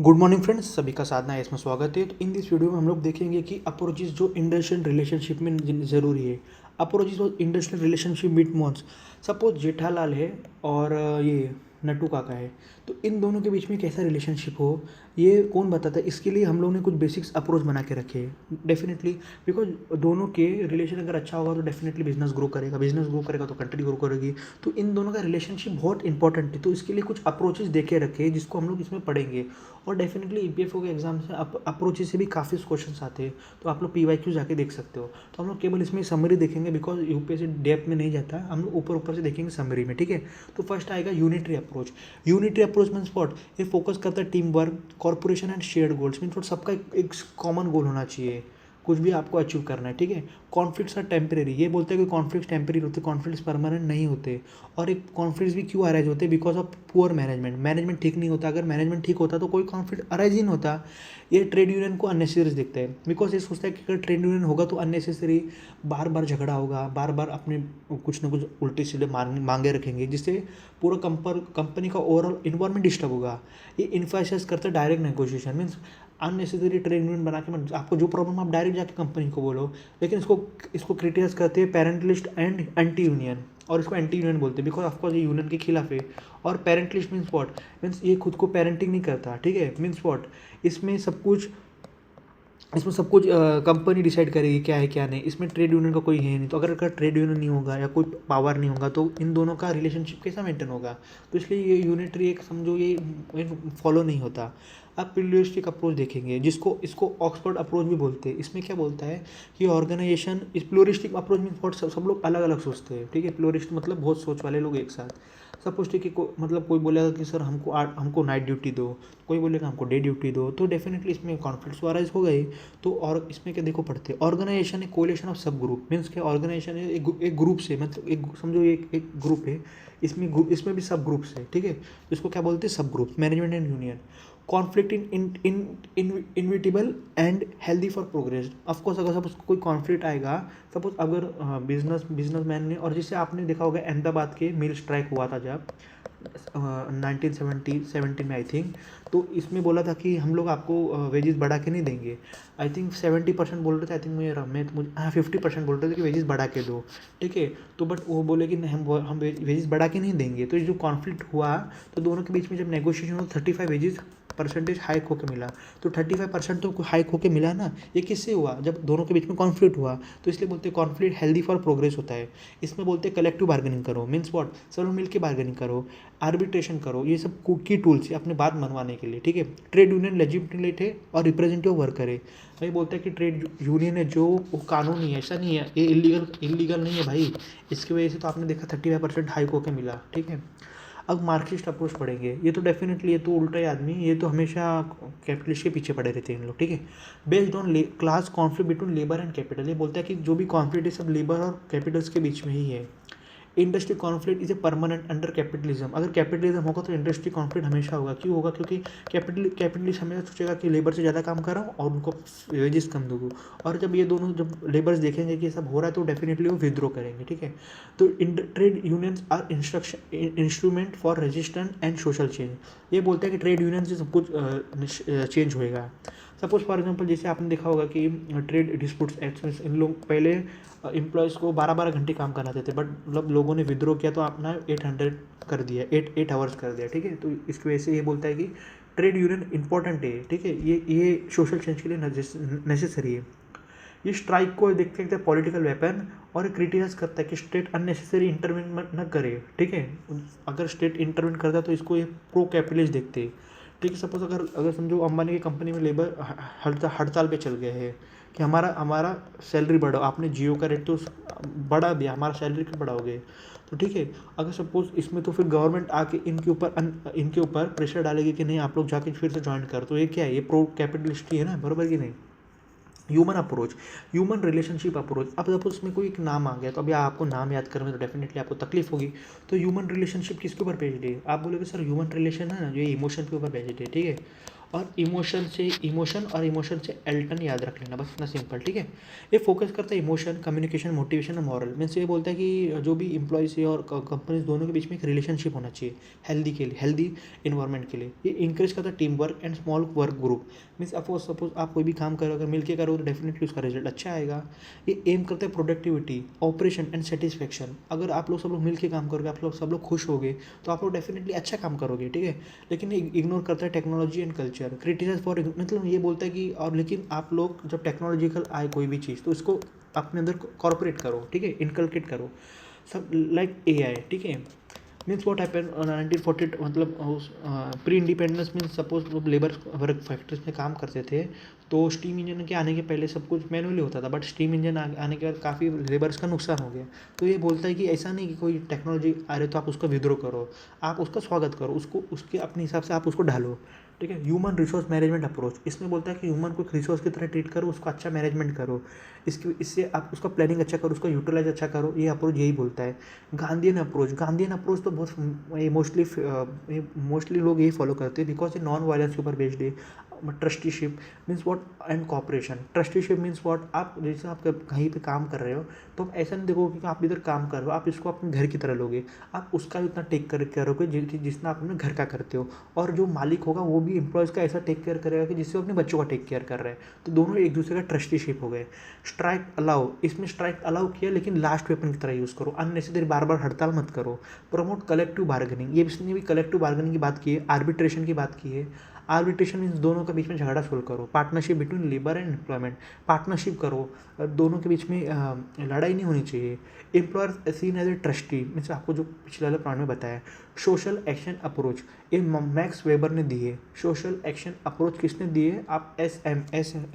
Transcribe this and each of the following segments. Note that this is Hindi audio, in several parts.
गुड मॉर्निंग फ्रेंड्स, सभी का साधना है इसमें स्वागत है। तो इन दिस वीडियो में हम लोग देखेंगे कि अप्रोचेस जो इंडस्ट्रियल रिलेशनशिप में ज़रूरी है। अप्रोचेस और इंडस्ट्रियल रिलेशनशिप बिट मॉन्स, सपोज जेठालाल है और ये नट्टू काका है, तो इन दोनों के बीच में कैसा रिलेशनशिप हो ये कौन बताता है। इसके लिए हम लोगों ने कुछ बेसिक्स अप्रोच बना के रखे हैं डेफिनेटली, बिकॉज दोनों के रिलेशन अगर अच्छा होगा तो डेफिनेटली बिजनेस ग्रो करेगा, बिजनेस ग्रो करेगा तो कंट्री ग्रो करेगी। तो इन दोनों का रिलेशनशिप बहुत इंपॉर्टेंट है। तो इसके लिए कुछ अप्रोचेस देखे रखे हैं जिसको हम लोग इसमें पढ़ेंगे। और डेफिनेटली ईपीएफओ के एग्जाम से अप्रोचेस से भी काफ़ी क्वेश्चन आते हैं, तो आप लोग पीवाईक्यू जाके देख सकते हो। तो हम लोग केवल इसमें समरी देखेंगे बिकॉज यूपीएससी डेप्थ में नहीं जाता, हम लोग ऊपर ऊपर से देखेंगे समरी में, ठीक है। तो फर्स्ट आएगा unitary approach. Unitary approach means what, ये फोकस करता है team work, corporation and shared goals means what, सबका एक कॉमन गोल होना चाहिए, कुछ भी आपको अचीव करना है, ठीक है। कॉन्फ्लिक्ट्स आर टेम्परेरी, ये बोलते हैं कि कॉन्फ्लिक्ट्स टेम्परेरी होते हैं, कॉन्फ्लिक्ट्स परमानेंट नहीं होते। और एक कॉन्फ्लिक्ट्स भी क्यों अराइज होते हैं, because of poor management. Management ठीक नहीं होता, अगर मैनेजमेंट ठीक होता तो कोई कॉन्फ्लिक्ट अराइज ही नहीं होता। ये ट्रेड यूनियन को अननेसेसरी दिखता है, बिकॉज ये सोचता है कि अगर ट्रेड यूनियन होगा तो अननेसेसरी बार बार झगड़ा होगा, बार बार अपने कुछ ना कुछ उल्टे सीधे मांगे रखेंगे, जिससे पूरा कंपनी का ओवरऑल इन्वायरमेंट डिस्टर्ब होगा। ये इन्फ्लुएंस करता है direct negotiation means unnecessary trade union बना के आपको जो प्रॉब्लम आप डायरेक्ट जाके कंपनी को बोलो। लेकिन इसको क्रिटिसाइज करते हैं पेरेंटलिस्ट एंड एंटी यूनियन, और इसको एंटी यूनियन बोलते हैं बिकॉज ऑफकोर्स ये यूनियन के खिलाफ है। और पेरेंटलिस्ट मीन्स व्हाट, मीन्स ये खुद को पेरेंटिंग नहीं करता, ठीक है। मीन्स व्हाट, इसमें सब कुछ कंपनी डिसाइड करेगी क्या है क्या नहीं, इसमें ट्रेड यूनियन का कोई है नहीं। तो अगर ट्रेड यूनियन नहीं होगा या कोई पावर नहीं होगा तो इन दोनों का रिलेशनशिप कैसा मेंटेन होगा। तो इसलिए ये यूनिटरी एक समझो ये फॉलो नहीं होता। अब प्लूरिस्टिक अप्रोच देखेंगे, इसको ऑक्सफोर्ड अप्रोच भी बोलते हैं। इसमें क्या बोलता है कि ऑर्गेनाइजेशन, इस प्लूरिस्टिक अप्रोच में बहुत सब लोग अलग अलग सोचते हैं, ठीक है। प्लूरिस्ट मतलब बहुत सोच वाले लोग एक साथ। सपोज ठीक है, मतलब कोई बोलेगा कि सर हमको नाइट ड्यूटी दो, कोई बोलेगा हमको डे ड्यूटी दो, तो डेफिनेटली इसमें कॉन्फ्लिक्ट्स अराइज हो गई। तो और इसमें क्या देखो पढ़ते, ऑर्गेनाइजेशन है कोलेशन ऑफ सब ग्रुप मीन्स क्या, ऑर्गेनाइजेशन है एक ग्रुप से, मतलब एक समझो एक ग्रुप है, इसमें भी सब ग्रुप्स है, ठीक है। इसको क्या बोलते हैं, सब groups, management and union. Conflict in inevitable and healthy for progress. Of course अगर सपोज कोई कॉन्फ्लिक्ट आएगा, सपोज अगर बिजनेसमैन ने, और जिससे आपने देखा होगा अहमदाबाद के मिल स्ट्राइक हुआ था जब 1917 में आई थिंक। तो इसमें बोला था कि हम लोग आपको वेजेस बढ़ा के नहीं देंगे। आई थिंक 70% बोल रहे थे, आई थिंक मुझे हाँ 50% बोल रहे थे कि वेजेस बढ़ा के दो, ठीक है। तो बट वो बोले कि नहीं, हम वेजेस बढ़ा के नहीं देंगे। तो ये जो कॉन्फ्लिक्ट हुआ, तो दोनों के बीच में जब नेगोशिएशन हुआ 35 वेजेस परसेंटेज हाइक होकर मिला। तो 35% तो हाइक होकर मिला ना, ये किससे हुआ, जब दोनों के बीच में कॉन्फ्लिक्ट हुआ। तो इसलिए बोलते हैं कॉन्फ्लिक्ट हेल्दी फॉर प्रोग्रेस होता है। इसमें बोलते हैं कलेक्टिव बार्गेनिंग करो मीन्स व्हाट, सब लोग मिलकर बार्गेनिंग करो, आर्बिट्रेशन करो, ये सब की टूल्स है अपने बात मनवाने के लिए, ठीक है। ट्रेड यूनियन लेजिटिमेट है और रिप्रेजेंटेटिव वर्कर है। भाई बोलते हैं कि ट्रेड यूनियन है जो वो कानूनी है, ऐसा नहीं है ये इलीगल नहीं है भाई। इसकी वजह से तो आपने देखा 35% हाइक होकर मिला, ठीक है। अब मार्क्सिस्ट अप्रोच पढ़ेंगे, ये तो डेफिनेटली, ये तो उल्टा ही आदमी, ये तो हमेशा कैपिटलिस्ट के पीछे पड़े रहते हैं इन लोग, ठीक है। Based on class conflict between labour and capital, ये बोलता है कि जो भी कॉन्फ्लिक्ट है सब लेबर और कैपिटल्स के बीच में ही है। Industry conflict is a permanent under capitalism, अगर कैपिटलिज्म होगा तो इंडस्ट्री कॉन्फ्लिक्ट हमेशा होगा। क्यों होगा, क्योंकि कैपिटलिस्ट हमेशा सोचेगा कि लेबर से ज़्यादा काम कर रहा हूँ और उनको वेजेस कम दूँ। और जब ये दोनों जब लेबर्स देखेंगे कि ये सब हो रहा है तो डेफिनेटली वो विद्रो करेंगे, ठीक है। तो trade unions are instrument for resistance and social change, ये बोलते हैं कि ट्रेड यूनियन से सब कुछ चेंज होएगा। सपोज फॉर एग्जांपल जैसे आपने देखा होगा कि ट्रेड डिस्प्यूट्स एक्ट, इन लोग पहले एम्प्लॉयज़ को 12-12 घंटे काम कराते थे, बट मतलब लोगों ने विद्रोह किया तो अपना 800 कर दिया, 8 आवर्स कर दिया, ठीक है। तो इसकी वजह से ये बोलता है कि ट्रेड यूनियन इंपॉर्टेंट है, ठीक है, ये सोशल चेंज के लिए नेसेसरी है। ये स्ट्राइक को देखते देखते पॉलिटिकल वेपन, और क्रिटिसाइज करता है कि स्टेट अननेसेसरी इंटरवेन न करे, ठीक है। अगर स्टेट इंटरवेन करता है तो इसको ये प्रो कैपिटलिस्ट देखते हैं, ठीक है। सपोज अगर समझो अंबानी की कंपनी में लेबर हड़ताल पे चल गए हैं कि हमारा सैलरी बढ़ाओ, आपने जियो का रेट तो बढ़ा दिया, हमारा सैलरी क्यों बढ़ाओगे। तो ठीक है, अगर सपोज इसमें तो फिर गवर्नमेंट आके इनके ऊपर प्रेशर डालेगी कि नहीं आप लोग जाके फिर से ज्वाइन कर, तो ये क्या है, ये प्रो कैपिटलिस्ट ही है ना, बराबर कि नहीं। Human approach, human relationship approach. अब सपोज उसमें कोई एक नाम आ गया तो अभी आपको नाम याद करने में तो डेफिनेटली आपको तकलीफ होगी। तो ह्यूमन रिलेशनशिप किसके ऊपर बेस्ड है? आप बोलोगे सर ह्यूमन रिलेशन है ना जो इमोशन के ऊपर बेस्ड है, ठीक है। और इमोशन से एल्टन याद रख लेना, बस इतना सिंपल, ठीक है। ये फोकस करता है इमोशन, कम्युनिकेशन, मोटिवेशन और मॉरल। मीन्स ये बोलता है कि जो भी इम्प्लॉयज़ है और कंपनीज दोनों के बीच में एक रिलेशनशिप होना चाहिए हेल्दी के लिए, हेल्दी इन्वायरमेंट के लिए। ये इंकरेज करता है team work and small work group. Means suppose आप कोई भी काम करो, अगर मिलके करो तो डेफिनेटली उसका रिजल्ट अच्छा आएगा। ये एम करते हैं प्रोडक्टिविटी, ऑपरेशन एंड सेटिस्फेक्शन। अगर आप लोग सब लोग मिलके काम करोगे, आप लोग सब लोग खुश होगे तो आप लोग डेफिनेटली अच्छा काम करोगे, ठीक है। लेकिन इग्नोर करता है technology and culture, criticise for, मतलब ये बोलता है कि और लेकिन आप लोग जब टेक्नोलॉजिकल आए कोई भी चीज़ तो इसको अपने अंदर कॉर्पोरेट करो, ठीक है, इनकलकेट करो। सब लाइक AI, ठीक है। मीन्स व्हाट हैपन 1940, मतलब प्री इंडिपेंडेंस मीन्स सपोज लोग लेबर वर्क फैक्ट्रीज में काम करते थे तो स्टीम इंजन के आने के पहले सब कुछ मैनुअली होता था, बट स्टीम इंजन आने के बाद काफ़ी लेबर्स का नुकसान हो गया। तो ये बोलता है कि ऐसा नहीं कि कोई टेक्नोलॉजी आ रही तो आप उसका विद्रोह करो, आप उसका स्वागत करो, उसको उसके अपने हिसाब से आप उसको ढालो, ठीक है। ह्यूमन रिसोर्स मैनेजमेंट अप्रोच, इसमें बोलता है कि ह्यूमन को एक रिसोर्स की तरह ट्रीट करो, उसको अच्छा मैनेजमेंट करो, इससे आप उसका प्लानिंग अच्छा करो, उसका यूटिलाइज अच्छा करो। ये अप्रोच यही बोलता है। गांधीयन अप्रोच तो बहुत मोस्टली लोग यही फॉलो करते हैं बिकॉज ये नॉन वायलेंस के ऊपर बेस्ड है। Trusteeship means what and cooperation. Trusteeship means what, आप जैसे आप कहीं पे काम कर रहे हो तो आप ऐसा नहीं देखोगे कि आप इधर काम कर रहे हो, आप इसको अपने घर की तरह लोगे, आप उसका भी उतना टेक केयर करोगे जितना आप अपने घर का करते हो। और जो मालिक होगा वो भी एम्प्लॉयज़ का ऐसा टेक केयर करेगा कि जिससे वो अपने बच्चों का टेक केयर कर रहे हैं। तो दोनों एक दूसरे का ट्रस्टीशिप हो गए। स्ट्राइक अलाउ, इसमें स्ट्राइक अलाउ किया लेकिन लास्ट वेपन की तरह यूज़ करो, अननेसेसरी बार बार हड़ताल मत करो। प्रमोट कलेक्टिव बार्गेनिंग, ये इसने भी कलेक्टिव बार्गेनिंग की बात की है, आर्बिट्रेशन की बात की है। आर्बिट्रेशन मीन्स दोनों के बीच में झगड़ा सोल्व करो। Partnership between labour and employment, partnership करो, दोनों के बीच में लड़ाई नहीं होनी चाहिए। Employer seen as a trustee, means आपको जो पिछले वाले प्लान में बताया। सोशल एक्शन अप्रोच, ये मैक्स वेबर ने दी है। सोशल एक्शन अप्रोच किसने दी है? आप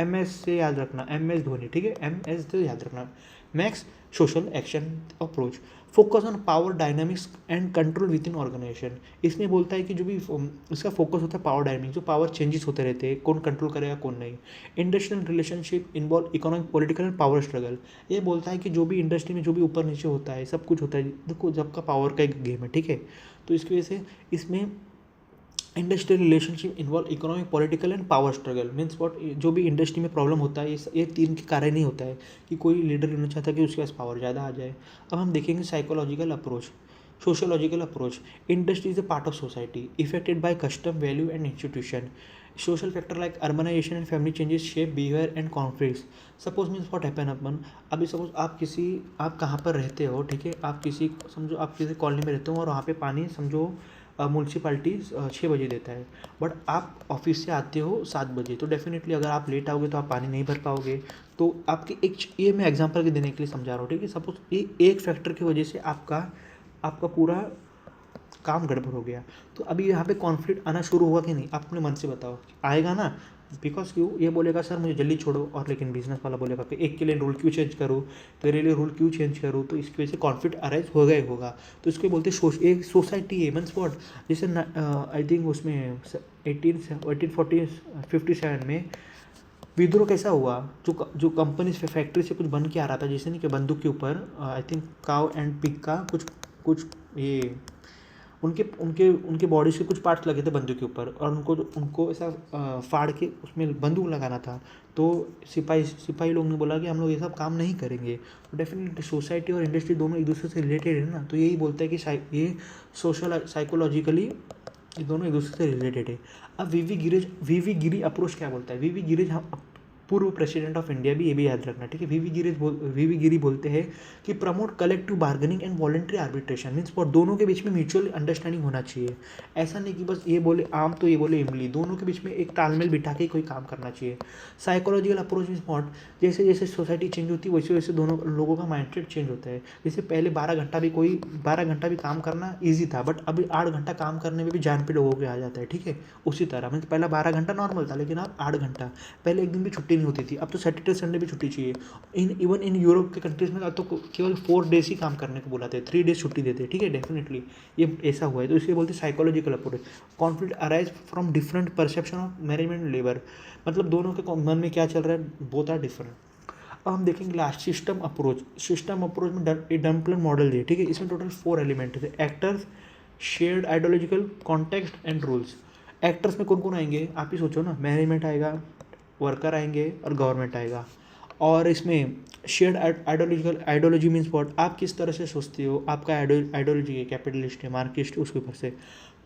MS से याद रखना, MS धोनी, ठीक है, MS से याद रखना। Max social action approach, focus on power dynamics and control within organisation. इसमें बोलता है कि जो भी इसका फोकस होता है पावर डायनामिक्स, जो पावर चेंजेस होते रहते हैं, कौन कंट्रोल करेगा कौन नहीं। Industrial relationship involve economic political and power struggle, ये बोलता है कि जो भी इंडस्ट्री में जो भी ऊपर नीचे होता है सब कुछ होता है, देखो जब का पावर का एक गेम है, ठीक है। तो इसकी वजह से इसमें industrial relationship involve economic political and power struggle. Means what, जो भी इंडस्ट्री में प्रॉब्लम होता है ये तीन के कारण ही होता है कि कोई लीडर लेना चाहता है कि उसके पास पावर ज़्यादा आ जाए। अब हम देखेंगे psychological approach, sociological approach. Industry is a part of society affected by custom, value and institution. Social factor like urbanization and family changes shape behaviour and conflicts. Suppose means what happen upon, अभी सपोज आप कहाँ पर रहते हो, ठीक है, समझो आप किसी कॉलोनी में रहते हो और वहाँ पे पानी समझो म्यूनसिपाल्टी 6 बजे देता है, बट आप ऑफिस से आते हो 7 बजे, तो डेफिनेटली अगर आप लेट आओगे तो आप पानी नहीं भर पाओगे। तो आपकी ये मैं एग्जांपल के देने के लिए समझा रहा हूँ, ठीक है। सपोज ये एक फैक्टर की वजह से आपका पूरा काम गड़बड़ हो गया। तो अभी यहाँ पे कॉन्फ्लिक्ट आना शुरू हुआ कि नहीं? आप अपने मन से बताओ, आएगा ना। बिकॉज क्यों? ये बोलेगा सर मुझे जल्दी छोड़ो, और लेकिन बिजनेस वाला बोलेगा कि एक के लिए रूल क्यों चेंज करूँ, तेरे लिए रूल क्यों चेंज करूँ। तो इसकी वजह से कॉन्फ्लिक्ट अराइज होगा ही होगा। तो इसको बोलते हैं एक सोसाइटी है, मीन्स वॉट, जैसे आई थिंक उसमें 1857 में विद्रोह कैसा हुआ, जो कंपनी से फैक्ट्री से कुछ बन के आ रहा था, जैसे नहीं कि बंदूक के ऊपर आई थिंक काव एंड पिग का कुछ कुछ ये उनके उनके उनके बॉडीज़ के कुछ पार्ट्स लगे थे बंदूक के ऊपर, और उनको ऐसा फाड़ के उसमें बंदूक लगाना था। तो सिपाही लोग ने बोला कि हम लोग ये सब काम नहीं करेंगे। तो डेफिनेटली सोसाइटी और इंडस्ट्री दोनों एक दूसरे से रिलेटेड है ना, तो यही बोलता है कि ये सोशल साइकोलॉजिकली ये दोनों एक दूसरे से रिलेटेड है। अब वीवी गिरी अप्रोच क्या बोलता है? वीवी गिरी पूर्व प्रेसिडेंट ऑफ इंडिया भी, ये भी याद रखना, ठीक है। वीवी गिरी बोलते हैं कि promote collective bargaining and voluntary arbitration. Means for दोनों के बीच में म्यूचुअल अंडरस्टैंडिंग होना चाहिए। ऐसा नहीं कि बस ये बोले आम तो ये बोले इमली, दोनों के बीच में एक तालमेल बिठा के कोई काम करना चाहिए। साइकोलॉजिकल अप्रोच मीन्स वॉट, जैसे जैसे सोसाइटी चेंज होती है वैसे वैसे दोनों लोगों का माइंडसेट चेंज होता है। जैसे पहले 12 घंटा भी काम करना ईजी था, बट अभी 8 घंटा काम करने में भी जान पे लोगों के आ जाता है, ठीक है। उसी तरह मीन्स पहला 12 घंटा नॉर्मल था, लेकिन अब 8 घंटा। पहले एक दिन भी छुट्टी नहीं होती थी, अब तो सैटरडे संडे भी छुट्टी चाहिए। इवन इन यूरोप के कंट्रीज़ में अब तो केवल 4 डेज़ ही काम करने को बुलाते हैं, 3 डेज़ छुट्टी देते हैं, ठीक है, डेफिनेटली ये ऐसा हुआ है। तो इसलिए बोलते हैं psychological approach. Conflict arise from different perception of management labour, मतलब दोनों के मन में क्या चल रहा है, बोथ आर डिफरेंट। अब हम देखेंगे last system approach. System approach में डम्पलर मॉडल दिए, ठीक है, इसमें टोटल 4 एलिमेंट थे, actors, shared ideological, context and rules. Actors में कौन कौन आएंगे, आप ही सोचो ना, मैनेजमेंट आएगा, वर्कर आएंगे और गवर्नमेंट आएगा। और इसमें शेयर्ड आइडियोलॉजी मीन्स व्हाट, आप किस तरह से सोचते हो, आपका आइडियोलॉजी है, कैपिटलिस्ट है, मार्क्सिस्ट, उसके ऊपर से।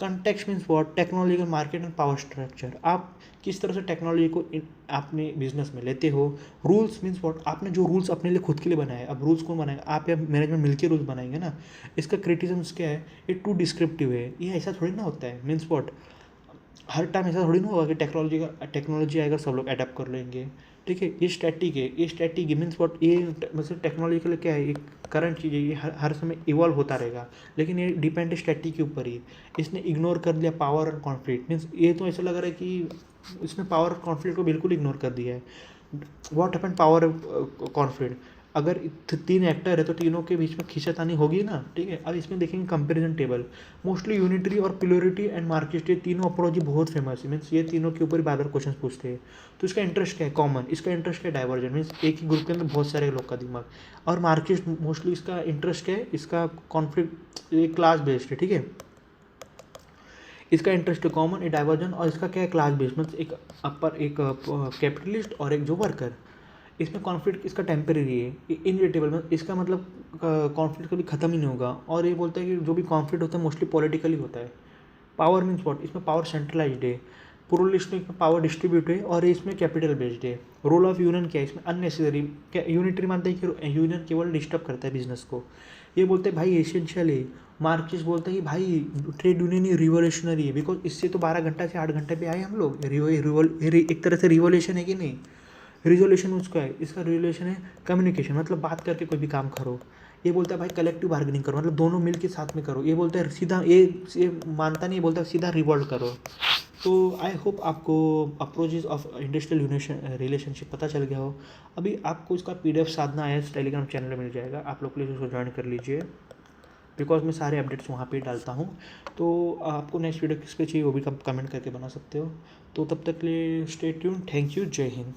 Context means what, technological market and power structure, आप किस तरह से टेक्नोलॉजी को अपने बिजनेस में लेते हो। रूल्स मीन्स व्हाट, आपने जो रूल्स अपने लिए खुद के लिए बनाए, अब रूल्स कौन बनाएगा, आप या मैनेजमेंट मिलकर रूल्स बनाएंगे ना। इसका क्रिटिसिज्म क्या है, ये टू डिस्क्रिप्टिव है, ये ऐसा थोड़ी ना होता है। मीन्स व्हाट, हर टाइम ऐसा थोड़ी ना होगा कि टेक्नोलॉजी आएगा सब लोग अडेप्ट कर लेंगे, ठीक है। ये स्टैटिक है, ये स्टैटिक है मीन्स व्हाट, ये मतलब टेक्नोलॉजी के लिए क्या है, एक करंट चीज़ है, ये हर समय इवॉल्व होता रहेगा, लेकिन ये डिपेंड है स्टैटिक के ऊपर ही। इसने इग्नोर कर दिया पावर और कॉन्फ्लिक्ट, मीन्स ये तो ऐसा लग रहा है कि इसने पावर और कॉन्फ्लिक्ट को बिल्कुल इग्नोर कर दिया है। व्हाट हैपन, पावर कॉन्फ्लिक्ट, अगर 3 एक्टर है तो तीनों के बीच में खींचातानी होगी ना, ठीक है। अब इसमें देखेंगे कंपैरिजन टेबल, मोस्टली यूनिटरी और प्योरिटी एंड मार्क्सिस्ट, ये तीनों अप्रोच ही बहुत फेमस है, मीन्स ये तीनों के ऊपर ही बार बार क्वेश्चन पूछते हैं। तो इसका इंटरेस्ट क्या है, कॉमन, इसका इंटरेस्ट क्या है, डाइवर्जन, मीन्स एक ही ग्रुप के अंदर बहुत सारे लोग का दिमाग। और मार्क्सिस्ट मोस्टली इसका इंटरेस्ट क्या है, इसका कॉन्फ्लिक्ट, ये क्लास बेस्ड है, ठीक है। इसका इंटरेस्ट है कॉमन, ए डाइवर्जन, और इसका क्या है, क्लास बेस्ड, मतलब एक अपर, एक कैपिटलिस्ट और एक जो वर्कर। इसमें कॉन्फ्लिक्ट इसका टेम्परेरी है, इनविटेबल, मतलब इसका मतलब कॉन्फ्लिक्ट कभी खत्म ही नहीं होगा। और ये बोलता है कि जो भी कॉन्फ्लिक्ट होता है मोस्टली पॉलिटिकली होता है। पावर मीन्स व्हाट, इसमें पावर सेंट्रलाइज्ड है, प्लूरलिस्ट में पावर डिस्ट्रीब्यूट है, और इसमें कैपिटल बेस्ड है। रोल ऑफ यूनियन क्या है, इसमें अननेसेसरी, क्या यूनिटरी मानते हैं कि यूनियन केवल डिस्टर्ब करता है बिजनेस को, ये बोलते हैं भाई एसेंशियल है। मार्क्सिस्ट बोलते हैं कि भाई ट्रेड यूनियन ही रिवोल्यूशनरी है, बिकॉज इससे तो 12 घंटा से 8 घंटे पे आए हम लोग, एक तरह से रिवोल्यूशन है कि नहीं। रिजोल्यूशन उसका है, इसका रिजोल्यूशन है कम्युनिकेशन, मतलब बात करके कोई भी काम करो। ये बोलता है भाई कलेक्टिव बार्गेनिंग करो, मतलब दोनों मिल के साथ में करो। ये बोलता है सीधा, ये मानता नहीं, बोलता है सीधा रिवॉल्ट करो। तो आई होप आपको अप्रोचेज ऑफ इंडस्ट्रियल रिलेशनशिप पता चल गया हो। अभी आपको इसका PDF साधना है, टेलीग्राम चैनल में मिल जाएगा, आप लोग प्लीज़ उसको ज्वाइन कर लीजिए, बिकॉज मैं सारे अपडेट्स वहाँ पे डालता हूँ। तो आपको नेक्स्ट वीडियो किस पे चाहिए वो भी कमेंट करके बना सकते हो। तो तब तक के लिए स्टे ट्यून, थैंक यू, जय हिंद।